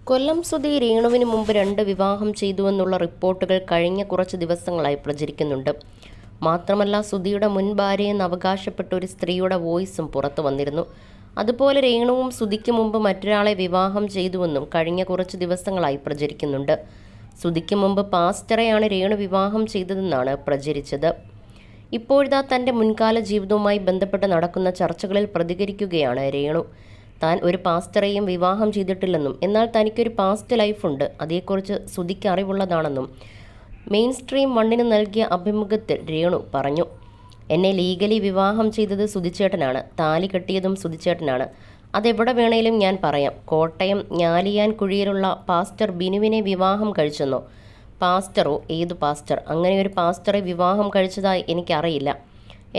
കൊല്ലം സുധി രേണുവിന് മുമ്പ് 2 വിവാഹം ചെയ്തുവെന്നുള്ള റിപ്പോർട്ടുകൾ കഴിഞ്ഞ കുറച്ച് ദിവസങ്ങളായി പ്രചരിക്കുന്നുണ്ട്. മാത്രമല്ല, സുധിയുടെ മുൻ ഭാര്യയെന്ന് അവകാശപ്പെട്ട ഒരു സ്ത്രീയുടെ വോയിസും പുറത്തു വന്നിരുന്നു. അതുപോലെ രേണുവും സുധിക്ക് മുമ്പ് മറ്റൊരാളെ വിവാഹം ചെയ്തുവെന്നും കഴിഞ്ഞ കുറച്ച് ദിവസങ്ങളായി പ്രചരിക്കുന്നുണ്ട്. സുധിക്ക് മുമ്പ് പാസ്റ്ററെയാണ് രേണു വിവാഹം ചെയ്തതെന്നാണ് പ്രചരിച്ചത്. ഇപ്പോഴിതാ തൻ്റെ മുൻകാല ജീവിതവുമായി ബന്ധപ്പെട്ട് നടക്കുന്ന ചർച്ചകളിൽ പ്രതികരിക്കുകയാണ് രേണു. താൻ ഒരു പാസ്റ്ററെയും വിവാഹം ചെയ്തിട്ടില്ലെന്നും എന്നാൽ തനിക്കൊരു പാസ്റ്റ് ലൈഫുണ്ട്, അതേക്കുറിച്ച് സുധിക്ക് അറിവുള്ളതാണെന്നും മെയിൻ സ്ട്രീം 1 നൽകിയ അഭിമുഖത്തിൽ രേണു പറഞ്ഞു. എന്നെ ലീഗലി വിവാഹം ചെയ്തത് സുധിച്ചേട്ടനാണ്, താലി കെട്ടിയതും സുധിച്ചേട്ടനാണ്. അതെവിടെ വേണേലും ഞാൻ പറയാം. കോട്ടയം ഞാലിയാൻ കുഴിയിലുള്ള പാസ്റ്റർ ബിനുവിനെ വിവാഹം കഴിച്ചെന്നോ? പാസ്റ്ററോ? ഏതു പാസ്റ്റർ? അങ്ങനെ ഒരു പാസ്റ്ററെ വിവാഹം കഴിച്ചതായി എനിക്കറിയില്ല.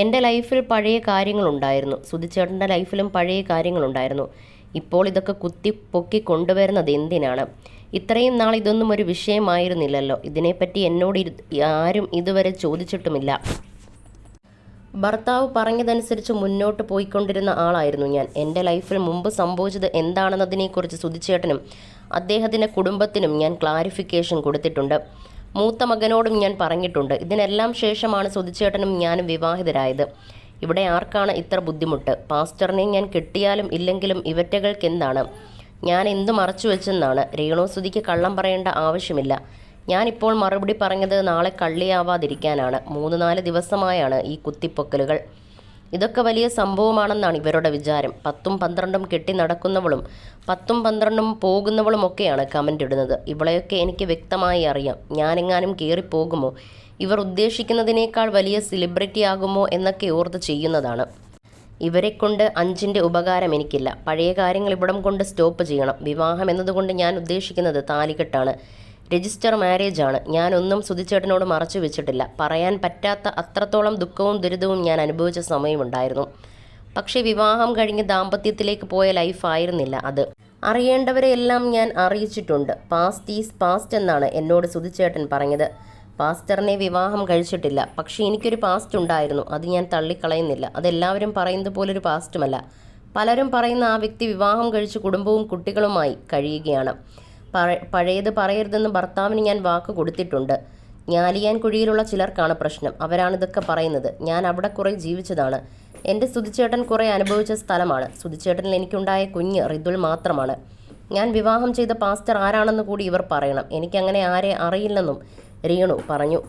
എൻ്റെ ലൈഫിൽ പഴയ കാര്യങ്ങളുണ്ടായിരുന്നു, സുധിച്ചേട്ടൻ്റെ ലൈഫിലും പഴയ കാര്യങ്ങളുണ്ടായിരുന്നു. ഇപ്പോൾ ഇതൊക്കെ കുത്തി പൊക്കി കൊണ്ടുവരുന്നത് എന്തിനാണ്? ഇത്രയും നാൾ ഇതൊന്നും ഒരു വിഷയമായിരുന്നില്ലല്ലോ. ഇതിനെപ്പറ്റി എന്നോട് ആരും ഇതുവരെ ചോദിച്ചിട്ടുമില്ല. ഭർത്താവ് പറഞ്ഞതനുസരിച്ച് മുന്നോട്ട് പോയിക്കൊണ്ടിരുന്ന ആളായിരുന്നു ഞാൻ. എൻ്റെ ലൈഫിൽ മുമ്പ് സംഭവിച്ചത് എന്താണെന്നതിനെക്കുറിച്ച് സുധിച്ചേട്ടനും അദ്ദേഹത്തിൻ്റെ കുടുംബത്തിനും ഞാൻ ക്ലാരിഫിക്കേഷൻ കൊടുത്തിട്ടുണ്ട്. മൂത്ത മകനോടും ഞാൻ പറഞ്ഞിട്ടുണ്ട്. ഇതിനെല്ലാം ശേഷമാണ് സുധിച്ചേട്ടനും ഞാനും വിവാഹിതരായത്. ഇവിടെ ആർക്കാണ് ഇത്ര ബുദ്ധിമുട്ട്? പാസ്റ്ററിനെ ഞാൻ കിട്ടിയാലും ഇല്ലെങ്കിലും ഇവറ്റകൾക്ക് എന്താണ്? ഞാൻ എന്ത് മറച്ചു വെച്ചെന്നാണ്? രേണു സുധിക്ക് കള്ളം പറയേണ്ട ആവശ്യമില്ല. ഞാനിപ്പോൾ മറുപടി പറഞ്ഞത് നാളെ കള്ളിയാവാതിരിക്കാനാണ്. 3-4 ദിവസമായാണ് ഈ കുത്തിപ്പൊക്കലുകൾ. ഇതൊക്കെ വലിയ സംഭവമാണെന്നാണ് ഇവരുടെ വിചാരം. 10ഉം 12ഉം കെട്ടി നടക്കുന്നവളും 10ഉം 12ഉം പോകുന്നവളും ഒക്കെയാണ് കമൻ്റ് ഇടുന്നത്. ഇവളെയൊക്കെ എനിക്ക് വ്യക്തമായി അറിയാം. ഞാനെങ്ങാനും കയറിപ്പോകുമോ, ഇവർ ഉദ്ദേശിക്കുന്നതിനേക്കാൾ വലിയ സെലിബ്രിറ്റി ആകുമോ എന്നൊക്കെ ഓർത്ത് ചെയ്യുന്നതാണ്. ഇവരെക്കൊണ്ട് 5ൻ്റെ ഉപകാരം എനിക്കില്ല. പഴയ കാര്യങ്ങൾ ഇവിടം കൊണ്ട് സ്റ്റോപ്പ് ചെയ്യണം. വിവാഹം എന്നതുകൊണ്ട് ഞാൻ ഉദ്ദേശിക്കുന്നത് താലികെട്ടാണ്, രജിസ്റ്റർ മാരേജ് ആണ്. ഞാനൊന്നും സുധിച്ചേട്ടനോട് മറച്ചു വെച്ചിട്ടില്ല. പറയാൻ പറ്റാത്ത അത്രത്തോളം ദുഃഖവും ദുരിതവും ഞാൻ അനുഭവിച്ച സമയമുണ്ടായിരുന്നു. പക്ഷേ വിവാഹം കഴിഞ്ഞ് ദാമ്പത്യത്തിലേക്ക് പോയ ലൈഫായിരുന്നില്ല അത്. അറിയേണ്ടവരെയെല്ലാം ഞാൻ അറിയിച്ചിട്ടുണ്ട്. പാസ്റ്റ് ഈസ് പാസ്റ്റ് എന്നാണ് എന്നോട് സുധിച്ചേട്ടൻ പറഞ്ഞത്. പാസ്റ്ററിനെ വിവാഹം കഴിച്ചിട്ടില്ല, പക്ഷേ എനിക്കൊരു പാസ്റ്റ് ഉണ്ടായിരുന്നു. അത് ഞാൻ തള്ളിക്കളയുന്നില്ല. അതെല്ലാവരും പറയുന്നത് പോലൊരു പാസ്റ്റുമല്ല. പലരും പറയുന്ന ആ വ്യക്തി വിവാഹം കഴിച്ച് കുടുംബവും കുട്ടികളുമായി കഴിയുകയാണ്. പഴയത് പറയരുതെന്ന് ഭർത്താവിന് ഞാൻ വാക്ക് കൊടുത്തിട്ടുണ്ട്. ഞാലിയാൻ കുഴിയിലുള്ള ചിലർക്കാണ് പ്രശ്നം. അവരാണിതൊക്കെ പറയുന്നത്. ഞാൻ അവിടെ കുറേ ജീവിച്ചതാണ്. എൻ്റെ സുധിച്ചേട്ടൻ കുറേ അനുഭവിച്ച സ്ഥലമാണ്. സുധിച്ചേട്ടനിൽ എനിക്കുണ്ടായ കുഞ്ഞ് റിതുൽ മാത്രമാണ്. ഞാൻ വിവാഹം ചെയ്ത പാസ്റ്റർ ആരാണെന്ന് കൂടി ഇവർ പറയണം. എനിക്കങ്ങനെ ആരെ അറിയില്ലെന്നും രേണു പറഞ്ഞു.